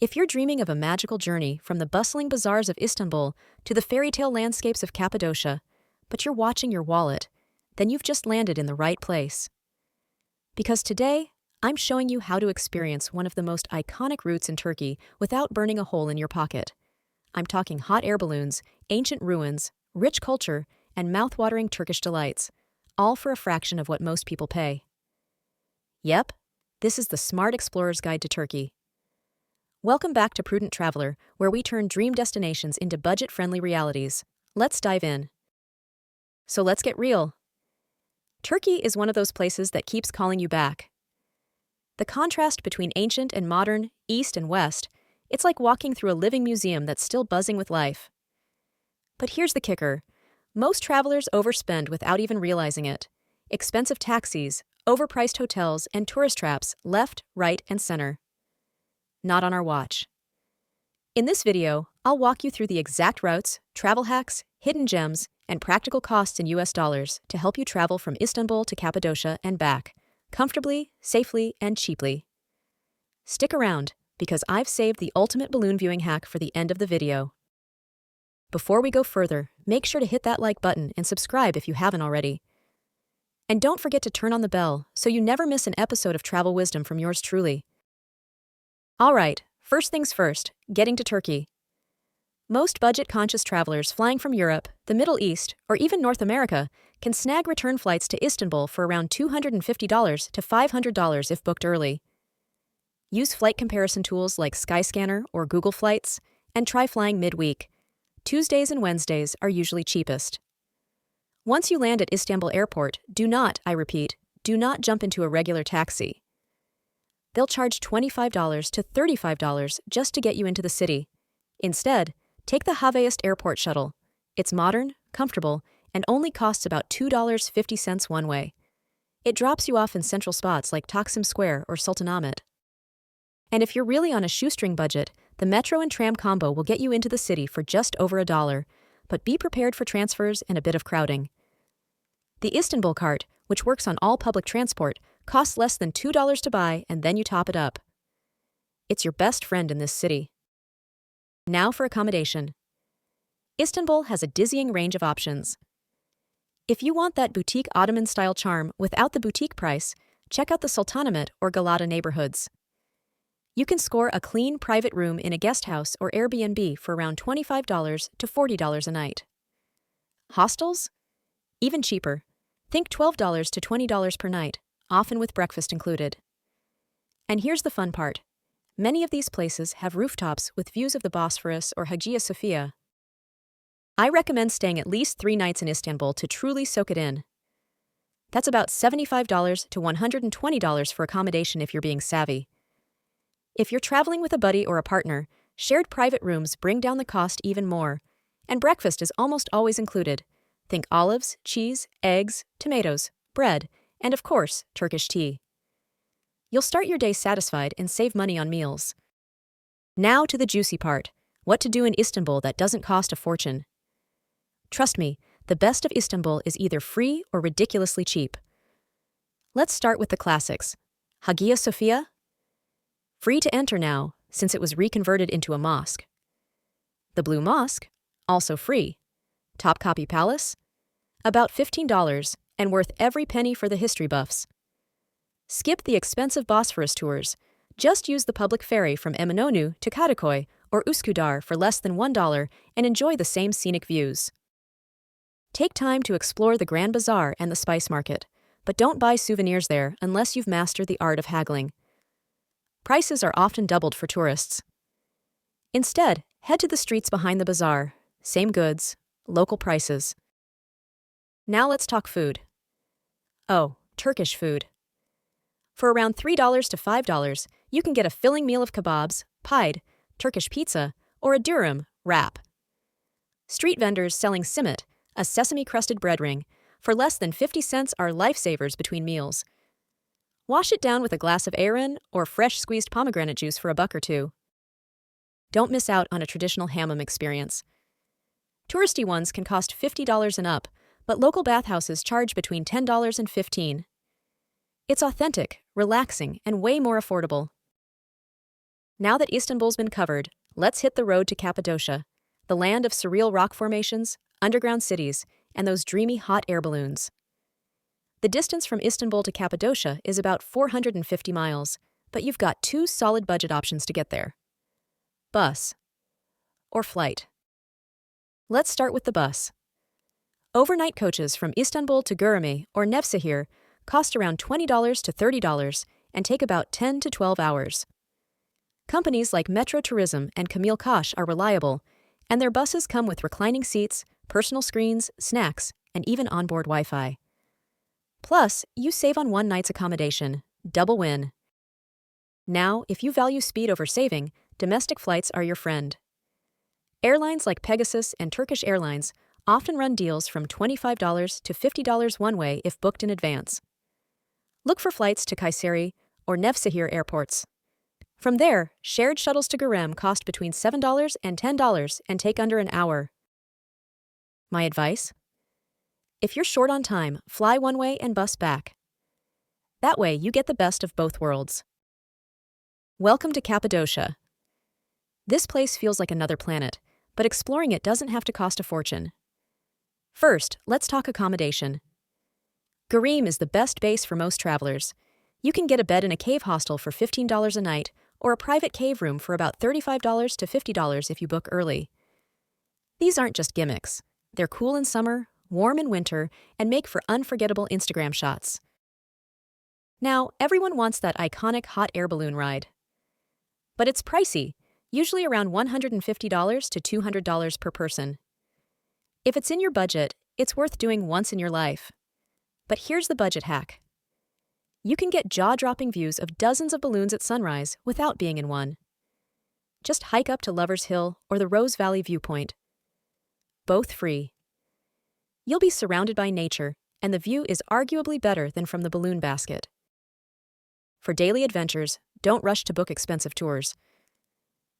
If you're dreaming of a magical journey from the bustling bazaars of Istanbul to the fairy tale landscapes of Cappadocia, but you're watching your wallet, then you've just landed in the right place. Because today, I'm showing you how to experience one of the most iconic routes in Turkey without burning a hole in your pocket. I'm talking hot air balloons, ancient ruins, rich culture, and mouth-watering Turkish delights, all for a fraction of what most people pay. Yep, this is the Smart Explorer's Guide to Turkey. Welcome back to Prudent Traveller, where we turn dream destinations into budget-friendly realities. Let's dive in. So let's get real. Turkey is one of those places that keeps calling you back. The contrast between ancient and modern, east and west, it's like walking through a living museum that's still buzzing with life. But here's the kicker. Most travelers overspend without even realizing it. Expensive taxis, overpriced hotels, and tourist traps left, right, and center. Not on our watch. In this video, I'll walk you through the exact routes, travel hacks, hidden gems, and practical costs in US dollars to help you travel from Istanbul to Cappadocia and back, comfortably, safely, and cheaply. Stick around, because I've saved the ultimate balloon viewing hack for the end of the video. Before we go further, make sure to hit that like button and subscribe if you haven't already. And don't forget to turn on the bell so you never miss an episode of travel wisdom from yours truly. All right, first things first, getting to Turkey. Most budget-conscious travelers flying from Europe, the Middle East, or even North America can snag return flights to Istanbul for around $250 to $500 if booked early. Use flight comparison tools like Skyscanner or Google Flights, and try flying midweek. Tuesdays and Wednesdays are usually cheapest. Once you land at Istanbul Airport, do not, I repeat, do not jump into a regular taxi. They'll charge $25 to $35 just to get you into the city. Instead, take the Havaist Airport Shuttle. It's modern, comfortable, and only costs about $2.50 one way. It drops you off in central spots like Taksim Square or Sultanahmet. And if you're really on a shoestring budget, the metro and tram combo will get you into the city for just over $1, but be prepared for transfers and a bit of crowding. The Istanbul cart, which works on all public transport, costs less than $2 to buy, and then you top it up. It's your best friend in this city. Now for accommodation. Istanbul has a dizzying range of options. If you want that boutique Ottoman-style charm without the boutique price, check out the Sultanahmet or Galata neighborhoods. You can score a clean private room in a guest house or Airbnb for around $25 to $40 a night. Hostels? Even cheaper. Think $12 to $20 per night, often with breakfast included. And here's the fun part. Many of these places have rooftops with views of the Bosphorus or Hagia Sophia. I recommend staying at least 3 nights in Istanbul to truly soak it in. That's about $75 to $120 for accommodation if you're being savvy. If you're traveling with a buddy or a partner, shared private rooms bring down the cost even more, and breakfast is almost always included. Think olives, cheese, eggs, tomatoes, bread, and of course, Turkish tea. You'll start your day satisfied and save money on meals. Now to the juicy part, what to do in Istanbul that doesn't cost a fortune. Trust me, the best of Istanbul is either free or ridiculously cheap. Let's start with the classics. Hagia Sophia? Free to enter now, since it was reconverted into a mosque. The Blue Mosque? Also free. Topkapi Palace? About $15, and worth every penny for the history buffs. Skip the expensive Bosphorus tours. Just use the public ferry from Eminönü to Kadıköy or Üsküdar for less than $1 and enjoy the same scenic views. Take time to explore the Grand Bazaar and the Spice Market, but don't buy souvenirs there unless you've mastered the art of haggling. Prices are often doubled for tourists. Instead, head to the streets behind the bazaar. Same goods, local prices. Now let's talk food. Oh, Turkish food. For around $3 to $5, you can get a filling meal of kebabs, pied, Turkish pizza, or a dürüm, wrap. Street vendors selling simit, a sesame-crusted bread ring, for less than 50 cents are lifesavers between meals. Wash it down with a glass of ayran or fresh squeezed pomegranate juice for $1 or $2. Don't miss out on a traditional hammam experience. Touristy ones can cost $50 and up, but local bathhouses charge between $10 and $15. It's authentic, relaxing, and way more affordable. Now that Istanbul's been covered, let's hit the road to Cappadocia, the land of surreal rock formations, underground cities, and those dreamy hot air balloons. The distance from Istanbul to Cappadocia is about 450 miles, but you've got two solid budget options to get there: bus or flight. Let's start with the bus. Overnight coaches from Istanbul to Güremi or Nevşehir cost around $20 to $30 and take about 10 to 12 hours. Companies like Metro Tourism and Camille Koç are reliable, and their buses come with reclining seats, personal screens, snacks, and even onboard Wi-Fi. Plus, you save on one night's accommodation. Double win. Now, if you value speed over saving, domestic flights are your friend. Airlines like Pegasus and Turkish Airlines often run deals from $25 to $50 one way if booked in advance. Look for flights to Kayseri or Nevşehir airports. From there, shared shuttles to Gürem cost between $7 and $10 and take under an hour. My advice? If you're short on time, fly one way and bus back. That way, you get the best of both worlds. Welcome to Cappadocia. This place feels like another planet, but exploring it doesn't have to cost a fortune. First, let's talk accommodation. Gürem is the best base for most travelers. You can get a bed in a cave hostel for $15 a night, or a private cave room for about $35 to $50 if you book early. These aren't just gimmicks. They're cool in summer, warm in winter, and make for unforgettable Instagram shots. Now, everyone wants that iconic hot air balloon ride. But it's pricey, usually around $150 to $200 per person. If it's in your budget, it's worth doing once in your life. But here's the budget hack. You can get jaw-dropping views of dozens of balloons at sunrise without being in one. Just hike up to Lover's Hill or the Rose Valley viewpoint. Both free. You'll be surrounded by nature, and the view is arguably better than from the balloon basket. For daily adventures, don't rush to book expensive tours.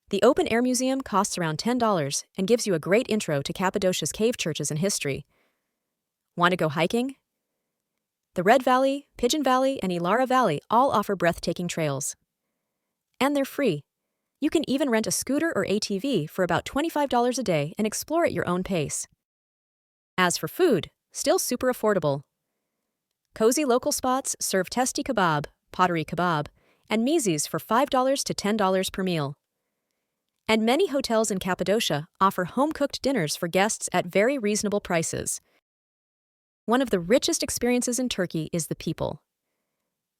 The Open Air Museum costs around $10 and gives you a great intro to Cappadocia's cave churches and history. Want to go hiking? The Red Valley, Pigeon Valley, and Ilara Valley all offer breathtaking trails. And they're free. You can even rent a scooter or ATV for about $25 a day and explore at your own pace. As for food, still super affordable. Cozy local spots serve testi kebab, pottery kebab, and mezes for $5 to $10 per meal. And many hotels in Cappadocia offer home-cooked dinners for guests at very reasonable prices. One of the richest experiences in Turkey is the people.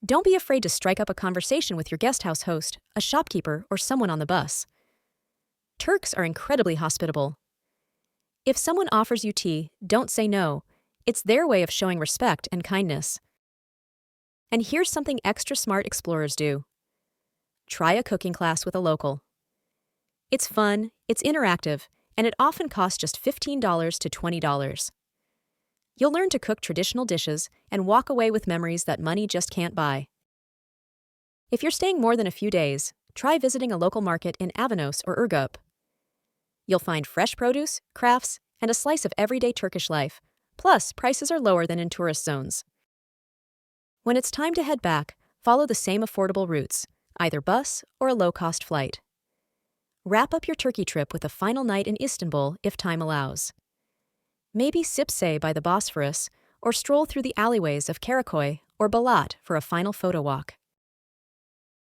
Don't be afraid to strike up a conversation with your guesthouse host, a shopkeeper, or someone on the bus. Turks are incredibly hospitable. If someone offers you tea, don't say no. It's their way of showing respect and kindness. And here's something extra smart explorers do. Try a cooking class with a local. It's fun, it's interactive, and it often costs just $15 to $20. You'll learn to cook traditional dishes and walk away with memories that money just can't buy. If you're staying more than a few days, try visiting a local market in Avanos or Ürgüp. You'll find fresh produce, crafts, and a slice of everyday Turkish life. Plus, prices are lower than in tourist zones. When it's time to head back, follow the same affordable routes, either bus or a low-cost flight. Wrap up your Turkey trip with a final night in Istanbul if time allows. Maybe sip say by the Bosphorus, or stroll through the alleyways of Karaköy or Balat for a final photo walk.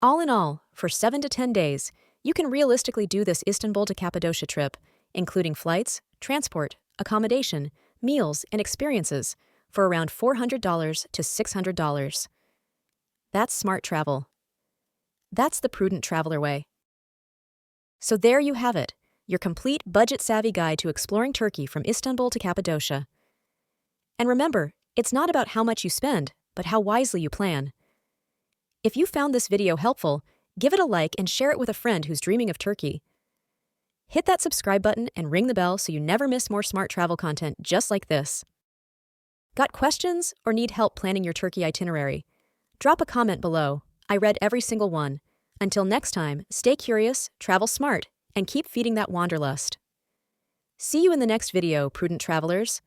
All in all, for 7 to 10 days, you can realistically do this Istanbul to Cappadocia trip, including flights, transport, accommodation, meals, and experiences, for around $400 to $600. That's smart travel. That's the Prudent Traveller way. So there you have it, your complete budget-savvy guide to exploring Turkey from Istanbul to Cappadocia. And remember, it's not about how much you spend, but how wisely you plan. If you found this video helpful, give it a like and share it with a friend who's dreaming of Turkey. Hit that subscribe button and ring the bell so you never miss more smart travel content just like this. Got questions or need help planning your Turkey itinerary? Drop a comment below. I read every single one. Until next time, stay curious, travel smart, and keep feeding that wanderlust. See you in the next video, Prudent Travelers.